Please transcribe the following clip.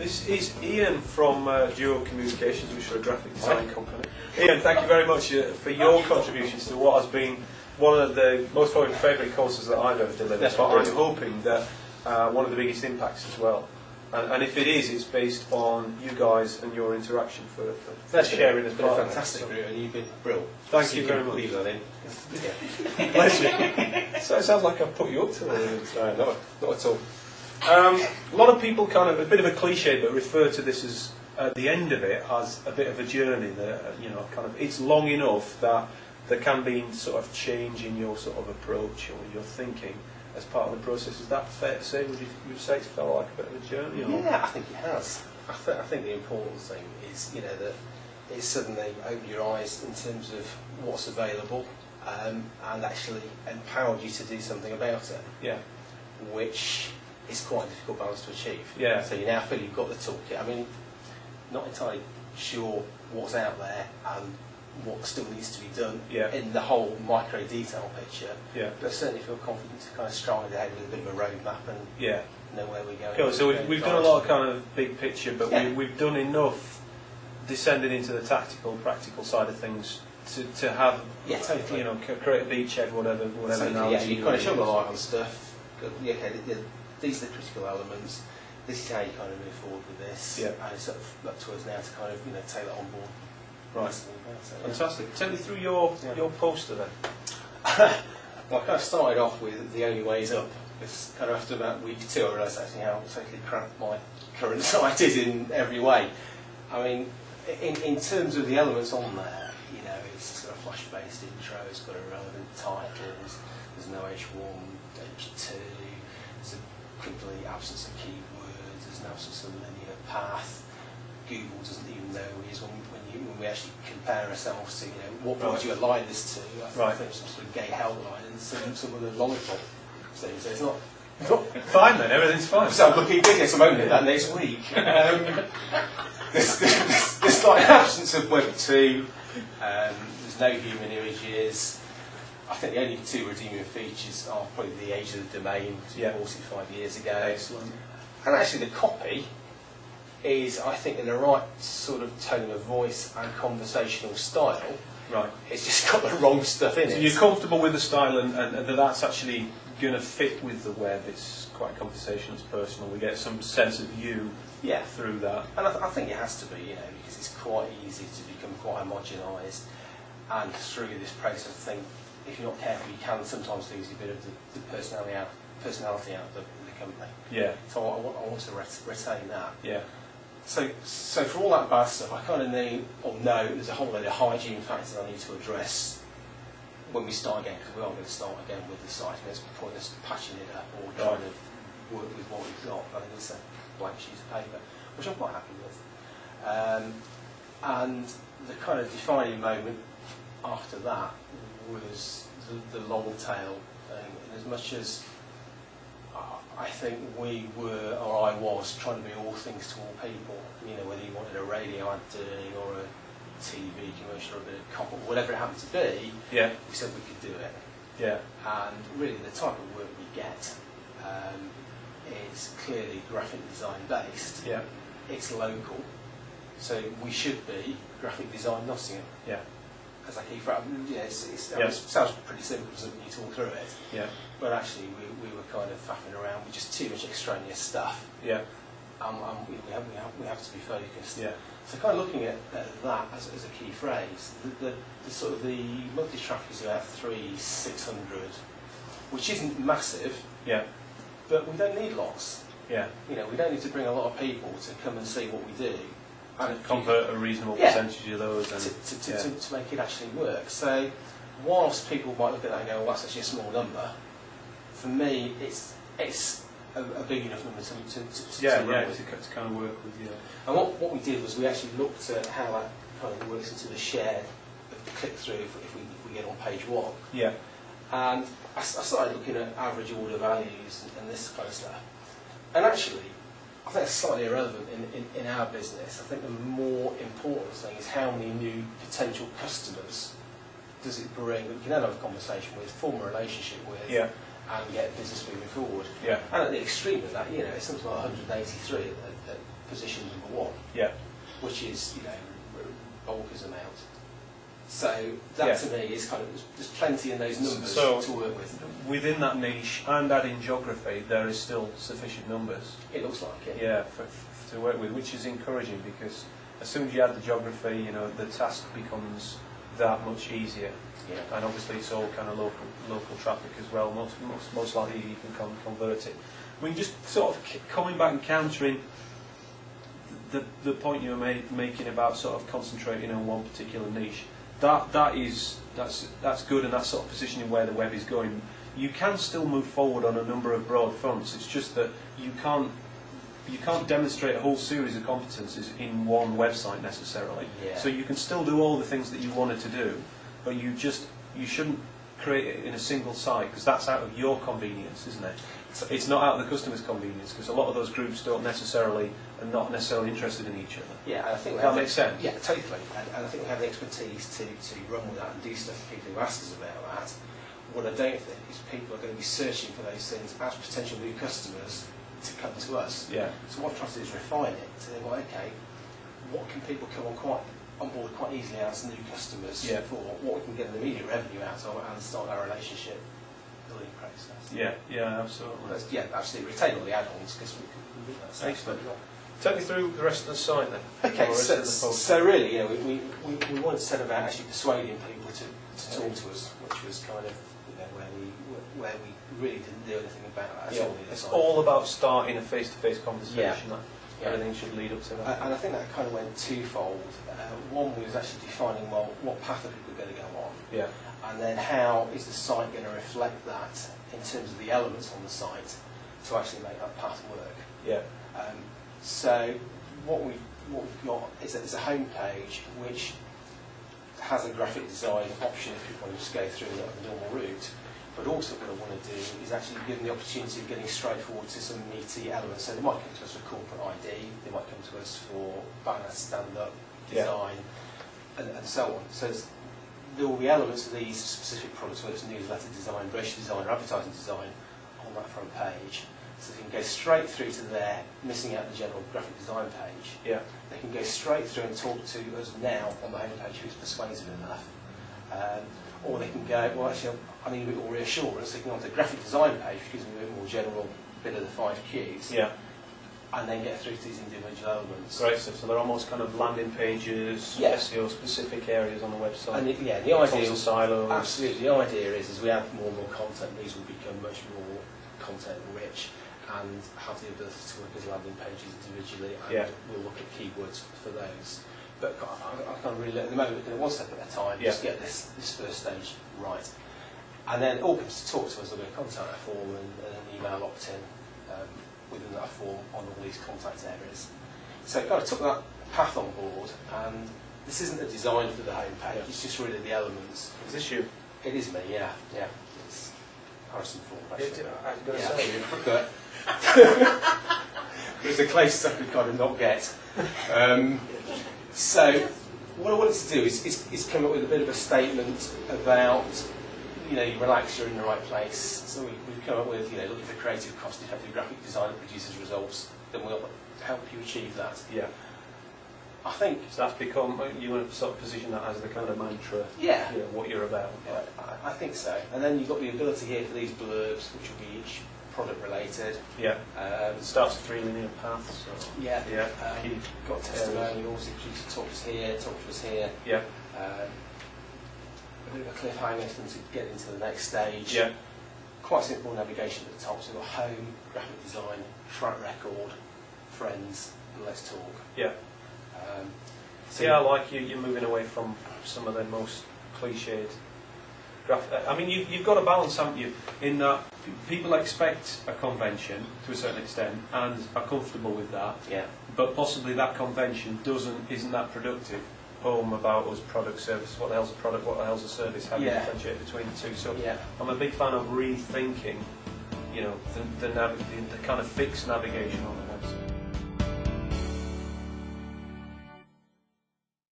This is Ian from Duo Communications, which are a graphic design company. Ian, thank you very much for your contributions to what has been one of the most favourite courses that I've ever delivered. But I'm hoping that one of the biggest impacts as well. And if it is, it's based on you guys and your interaction for sharing as part of it. Fantastic, and you've been brilliant. Thank you very much. Leave that in. Pleasure. So it sounds like I've put you up to it. No, not at all. A lot of people kind of, a bit of a cliche, but refer to this as, at the end of it, as a bit of a journey that, kind of, it's long enough that there can be sort of change in your sort of approach or your thinking as part of the process. Is that fair to say? Would you say it's felt like a bit of a journey? Or? Yeah, I think it has. I think the important thing is, that it suddenly opened your eyes in terms of what's available, and actually empowered you to do something about it. Yeah. Which is quite a difficult balance to achieve. Yeah. So you now feel you've got the toolkit. I mean, not entirely sure what's out there and what still needs to be done in the whole micro detail picture. Yeah. But I certainly feel confident to kind of stride ahead with a bit of a roadmap and know where we're going. Cool. So we've done a lot of kind of big picture, but we've done enough descending into the tactical, practical side of things to have, totally. create a beachhead, whatever. Totally, yeah, you kind of show the light on stuff. These are the critical elements. This is how you kind of move forward with this. Yeah. And it's sort of up to us now to kind of take that on board. Right. Fantastic. Take me through your poster then. Well, I kind of started off with the only ways up. It's kind of after about week 2 I realised actually how totally crap my current site is in every way. I mean, in terms of the elements on there, it's got a flash-based intro, it's got a relevant titles, there's no H1, H2, there's a complete absence of keywords, there's an absence of linear path. Google doesn't even know who he is when we actually compare ourselves to, what would you align this to? I think some sort of gay hellline and some of the lollipop. So it's not fine then, everything's fine. So I'm looking big, yes, I'm opening that next week. There's like an absence of Web 2, there's no human images. I think the only 2 redeeming features are probably the age of the domain, 45 years ago. Excellent. And actually the copy is, I think, in the right sort of tone of voice and conversational style. Right. It's just got the wrong stuff in it. So you're comfortable with the style and that's actually going to fit with the web. It's quite conversational, it's personal. We get some sense of you through that. And I think it has to be, because it's quite easy to become quite homogenised. And through this process, I think, if you're not careful, you can sometimes lose a bit of the personality out of the company. Yeah. So I want to retain that. Yeah. So for all that bad stuff, I kind of know there's a whole load of hygiene factors I need to address when we start again, because we are going to start again with the site, and it's pointless patching it up or trying to work with what we've got. I think it's a blank sheet of paper, which I'm quite happy with. And the kind of defining moment after that was the long tail thing. And as much as I think we were, or I was, trying to be all things to all people. Whether you wanted a radio ad doing or a TV commercial or a bit of copper, whatever it happened to be, we said we could do it. Yeah. And really the type of work we get is clearly graphic design based. Yeah. It's local. So we should be graphic design Nottingham. Yeah. As I keep it sounds pretty simple when you talk through it. Yeah. But actually we were kind of faffing around with just too much extraneous stuff. Yeah. We have to be focused. Yeah. So kind of looking at that as a key phrase, the sort of the monthly traffic is about 300-600, which isn't massive. Yeah. But we don't need lots. Yeah. We don't need to bring a lot of people to come and see what we do. And convert a reasonable percentage of those. And to make it actually work. So whilst people might look at that and go, well, that's actually a small number, for me it's a big enough number to kind of work with. And what we did was we actually looked at how that kind of works into the shared click through if we get on page 1. Yeah. And I started looking at average order values and this kind of stuff. And actually, I think it's slightly irrelevant in our business. I think the more important thing is how many new potential customers does it bring that you can then have a conversation with, form a relationship with, and get business moving forward. Yeah. And at the extreme of that, it's something like 183 at position number 1, Yeah. which is, bonkers amount. So that to me is kind of, there's plenty in those numbers to work with. Within that niche and adding geography, there is still sufficient numbers. It looks like it. Yeah, to work with, which is encouraging because as soon as you add the geography, the task becomes that much easier. Yeah. And obviously it's all kind of local traffic as well. Most likely you can convert it. I mean, just sort of coming back and countering the point you were making about sort of concentrating on one particular niche. That's good, and that's sort of positioning where the web is going. You can still move forward on a number of broad fronts. It's just that you can't demonstrate a whole series of competencies in one website necessarily. Yeah. So you can still do all the things that you wanted to do, but you shouldn't create it in a single site because that's out of your convenience, isn't it? It's not out of the customer's convenience because a lot of those groups are not necessarily interested in each other. Yeah, and I think that makes sense. Yeah, totally. And I think we have the expertise to run with that and do stuff for people who ask us about that. What I don't think is people are going to be searching for those things as potential new customers to come to us. Yeah. So what I'm trying to do is refine it to think, well, okay, what can people come on board quite easily as new customers for, what we can get an immediate revenue out of and start our relationship building process. Yeah, absolutely. Absolutely. Retain all the add-ons because we can do that. Excellent. Take me through the rest of the site then. Okay, so really, we wanted to set about actually persuading people to talk to us, which was kind of where we really didn't do anything about that at all. It's all about starting a face-to-face conversation. Yeah. Everything should lead up to that. And I think that kind of went twofold. One was actually defining, well, what path are people going to go on? Yeah. And then how is the site going to reflect that in terms of the elements on the site to actually make that path work? Yeah. So what we've got is that there's a home page which has a graphic design option if people want to just go through the normal route. But also what I want to do is actually give them the opportunity of getting straight forward to some meaty elements. So they might come to us for corporate ID, they might come to us for banner stand-up design, and so on. So there will be elements of these specific products, whether it's newsletter design, brochure design, or advertising design, on that front page. So they can go straight through to there, missing out the general graphic design page. Yeah. They can go straight through and talk to us now on the home page who's persuasive enough. Or they can go, well, actually, I need a bit more reassurance. They can go on to the graphic design page, which gives them a bit more general bit of the 5 Qs. Yeah. And then get through to these individual elements. Great stuff. So they're almost kind of landing pages, SEO specific areas on the website. And the idea silos. Absolutely. The idea is as we add more and more content, these will become much more content rich and have the ability to work as landing pages individually, and we'll look at keywords for those. But I can't really, at the moment, we're one step at a time, just get this first stage right. And then it all comes to talk to us, there'll be a contact form and an email opt-in within that form on all these contact areas. So kind of took that path on board, and this isn't a design for the home page, it's just really the elements. Is this you? It is me, yeah. It's Harrison Ford, actually. I was going to say you. But it was the closest I could kind of not get. So what I wanted to do is come up with a bit of a statement about, you relax, you're in the right place. So we've come up with, looking for creative, cost-effective graphic design that produces results, then we'll help you achieve that. Yeah. I think... So that's become, you want to sort of position that as the kind of mantra, what you're about. Yeah, I think so. And then you've got the ability here for these blurbs, which will be each product related. Yeah. It starts with 3 linear paths. So. Yeah. You've got testimonials, if you talk to us here. Yeah. A bit of a cliffhanger for them to get into the next stage. Yeah. Quite simple navigation at the top. So we've got home, graphic design, track record, friends, and let's talk. Yeah. I like you're moving away from some of the most cliched graphic. I mean, you've got a balance, haven't you, in that people expect a convention to a certain extent and are comfortable with that. Yeah. But possibly that convention isn't that productive. Home, about us, product, service. What the hell's a product? What the hell's a service? How do you differentiate between the two? So I'm a big fan of rethinking, the kind of fixed navigation on the